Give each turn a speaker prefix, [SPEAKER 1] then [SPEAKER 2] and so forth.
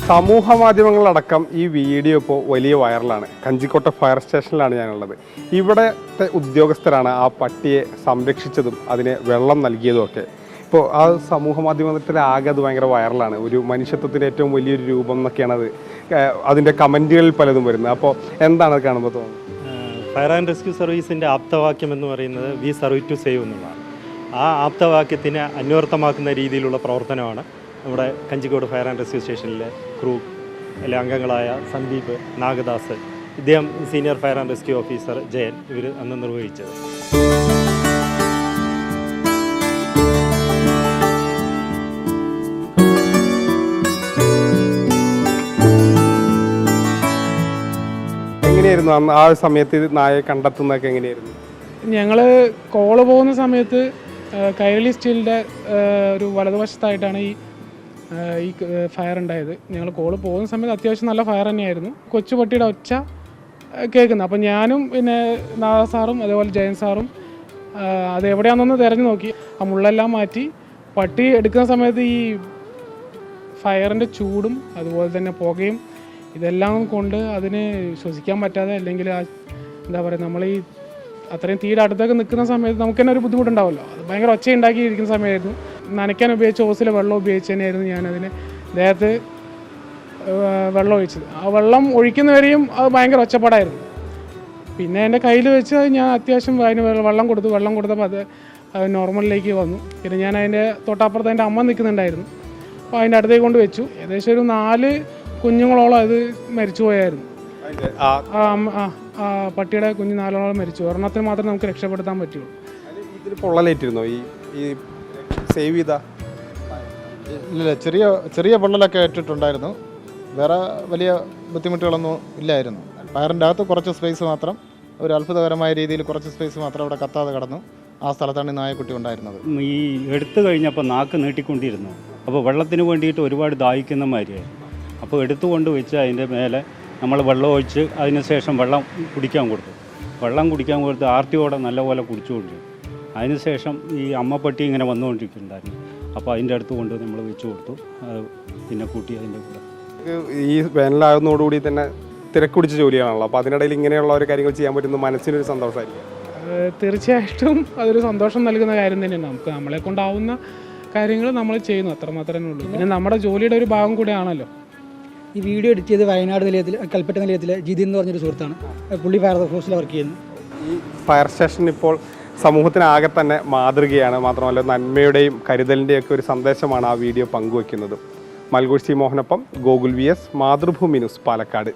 [SPEAKER 1] സമൂഹ മാധ്യമങ്ങളടക്കം ഈ വീഡിയോ ഇപ്പോൾ വലിയ വൈറലാണ്. കഞ്ചിക്കോട്ട ഫയർ സ്റ്റേഷനിലാണ് ഞാനുള്ളത്. ഇവിടുത്തെ ഉദ്യോഗസ്ഥരാണ് ആ പട്ടിയെ സംരക്ഷിച്ചതും അതിന് വെള്ളം നൽകിയതും ഒക്കെ. ഇപ്പോൾ ആ സമൂഹ മാധ്യമത്തിലാകെ അത് ഭയങ്കര വൈറലാണ്. ഒരു മനുഷ്യത്വത്തിൻ്റെ ഏറ്റവും വലിയൊരു രൂപം എന്നൊക്കെയാണ് അത് അതിൻ്റെ കമൻറ്റുകളിൽ പലതും വരുന്നത്. അപ്പോൾ എന്താണ് അത് കാണുമ്പോൾ തോന്നുന്നത്?
[SPEAKER 2] ഫയർ ആൻഡ് റെസ്ക്യൂ സർവീസിൻ്റെ ആപ്തവാക്യം എന്ന് പറയുന്നത് വി സർവ് ടു സേവ് എന്നുള്ളതാണ്. ആ ആപ്തവാക്യത്തിനെ അന്വർത്ഥമാക്കുന്ന രീതിയിലുള്ള പ്രവർത്തനമാണ് നമ്മുടെ കഞ്ചിക്കോട് ഫയർ ആൻഡ് റെസ്ക്യൂ സ്റ്റേഷനിലെ ക്രൂ അംഗങ്ങളായ സന്ദീപ്, നാഗദാസ്, ഇദ്ദേഹം senior fire and rescue officer Jayan, ഇവർ അന്ന് നിർവഹിച്ചത്.
[SPEAKER 1] എങ്ങനെയായിരുന്നു അന്ന് ആ സമയത്ത് നായയെ കണ്ടെത്തുന്നതൊക്കെ എങ്ങനെയായിരുന്നു?
[SPEAKER 3] ഞങ്ങൾ കോള് പോകുന്ന സമയത്ത് കൈരളി സ്റ്റീലിൻ്റെ ഒരു വലതുവശത്തായിട്ടാണ് ഈ ഫയർ ഉണ്ടായത്. ഞങ്ങൾ കോള് പോകുന്ന സമയത്ത് അത്യാവശ്യം നല്ല ഫയർ തന്നെയായിരുന്നു. കൊച്ചുപട്ടിയുടെ ഒച്ച കേൾക്കുന്നത്. അപ്പം ഞാനും പിന്നെ നാഗ സാറും അതേപോലെ ജയൻ സാറും അത് എവിടെയാണെന്നൊന്ന് തിരഞ്ഞു നോക്കി. ആ മുള്ളെല്ലാം മാറ്റി പട്ടി എടുക്കുന്ന സമയത്ത് ഈ ഫയറിൻ്റെ ചൂടും അതുപോലെ തന്നെ പുകയും ഇതെല്ലാം കൊണ്ട് അതിന് ശ്വസിക്കാൻ പറ്റാതെ, അല്ലെങ്കിൽ എന്താ പറയുക, നമ്മൾ ഈ അത്രയും തീയുടെ അടുത്തൊക്കെ നിൽക്കുന്ന സമയത്ത് നമുക്ക് തന്നെ ഒരു ബുദ്ധിമുട്ടുണ്ടാവുമല്ലോ. അത് ഭയങ്കര ഒച്ച ഉണ്ടാക്കിയിരിക്കുന്ന സമയമായിരുന്നു. നനയ്ക്കാൻ ഉപയോഗിച്ച ഓസിലെ വെള്ളം ഉപയോഗിച്ച് തന്നെയായിരുന്നു ഞാനതിന് ദേഹത്ത് വെള്ളം ഒഴിച്ചത്. ആ വെള്ളം ഒഴിക്കുന്നവരെയും അത് ഭയങ്കര ഒച്ചപ്പാടായിരുന്നു. പിന്നെ എൻ്റെ കയ്യിൽ വെച്ച് ഞാൻ അത്യാവശ്യം അതിന് വെള്ളം കൊടുത്തപ്പോൾ അത് നോർമലിലേക്ക് വന്നു. പിന്നെ ഞാൻ അതിൻ്റെ തൊട്ടപ്പുറത്ത് എൻ്റെ അമ്മ നിൽക്കുന്നുണ്ടായിരുന്നു. അപ്പോൾ അതിൻ്റെ അടുത്തേക്ക് കൊണ്ട് വെച്ചു. ഏകദേശം ഒരു 4 കുഞ്ഞുങ്ങളോളം അത് മരിച്ചു പോയായിരുന്നു. പട്ടിയുടെ കുഞ്ഞ് 4 മരിച്ചു. ഒരെണ്ണത്തിന് മാത്രമേ നമുക്ക് രക്ഷപ്പെടുത്താൻ പറ്റുള്ളൂ.
[SPEAKER 1] ഇതിൽ പൊള്ളലേറ്റിരുന്നോ ഈ സേവ് ചെയ്ത?
[SPEAKER 4] ഇല്ല, ചെറിയ പൊള്ളലൊക്കെ ഏറ്റിട്ടുണ്ടായിരുന്നു. വേറെ വലിയ ബുദ്ധിമുട്ടുകളൊന്നും ഇല്ലായിരുന്നു. ഫയറിൻ്റെ അകത്ത് കുറച്ച് സ്പേസ് മാത്രം, ഒരു അത്ഭുതകരമായ രീതിയിൽ കുറച്ച് സ്പേസ് മാത്രം അവിടെ കത്താതെ കടന്നു. ആ സ്ഥലത്താണ് ഈ നായക്കുട്ടി ഉണ്ടായിരുന്നത്.
[SPEAKER 5] ഈ എടുത്തു കഴിഞ്ഞപ്പോൾ നാക്ക് നീട്ടിക്കൊണ്ടിരുന്നു. അപ്പോൾ വെള്ളത്തിന് വേണ്ടിയിട്ട് ഒരുപാട് ദാഹിക്കുന്ന മാതിരിയായിരുന്നു. അപ്പോൾ എടുത്തുകൊണ്ട് വെച്ച് അതിൻ്റെ മേലെ നമ്മൾ വെള്ളം ഒഴിച്ച് അതിന് ശേഷം വെള്ളം കുടിക്കാൻ കൊടുത്ത് ആർത്തിയോടെ നല്ലപോലെ കുടിച്ചുകൊണ്ട് അതിനുശേഷം ഈ അമ്മപ്പട്ടി ഇങ്ങനെ വന്നുകൊണ്ടിരിക്കുന്നുണ്ടായിരുന്നു. അപ്പോൾ അതിൻ്റെ അടുത്ത് കൊണ്ട് നമ്മൾ വെച്ച് കൊടുത്തു. പിന്നെ കൂട്ടി അതിൻ്റെ കൂടെ.
[SPEAKER 1] ഈ വേനലാകുന്നതോടുകൂടി തന്നെ തിരക്കുടിച്ച ജോലിയാണല്ലോ. അപ്പോൾ അതിനിടയിൽ ഇങ്ങനെയുള്ള ഒരു കാര്യങ്ങൾ ചെയ്യാൻ പറ്റുന്ന മനസ്സിനൊരു സന്തോഷമായിരിക്കും.
[SPEAKER 3] തീർച്ചയായിട്ടും അതൊരു സന്തോഷം നൽകുന്ന കാര്യം തന്നെയാണ്. നമുക്ക് നമ്മളെ കൊണ്ടാവുന്ന കാര്യങ്ങൾ നമ്മൾ ചെയ്യുന്നു, അത്രമാത്രമേ ഉള്ളൂ. പിന്നെ നമ്മുടെ ജോലിയുടെ ഒരു ഭാഗം കൂടെയാണല്ലോ.
[SPEAKER 6] ഈ വീഡിയോ എഡിറ്റ് ചെയ്ത് വയനാട് നിലയത്തിൽ, കൽപ്പറ്റ നിലയത്തിലെ ജിതിൻ എന്ന് പറഞ്ഞൊരു സുഹൃത്താണ്. പുള്ളി ഫയർ ഫോഴ്സിൽ വർക്ക് ചെയ്യുന്നു.
[SPEAKER 1] ഈ ഫയർ സ്റ്റേഷൻ ഇപ്പോൾ സമൂഹത്തിനാകെ തന്നെ മാതൃകയാണ്. മാത്രമല്ല നന്മയുടെയും കരുതലിൻ്റെയും ഒക്കെ ഒരു സന്ദേശമാണ് ആ വീഡിയോ പങ്കുവയ്ക്കുന്നത്. മൽഗോഷി മോഹനൊപ്പം ഗോകുൽ VS, മാതൃഭൂമി ന്യൂസ്, പാലക്കാട്.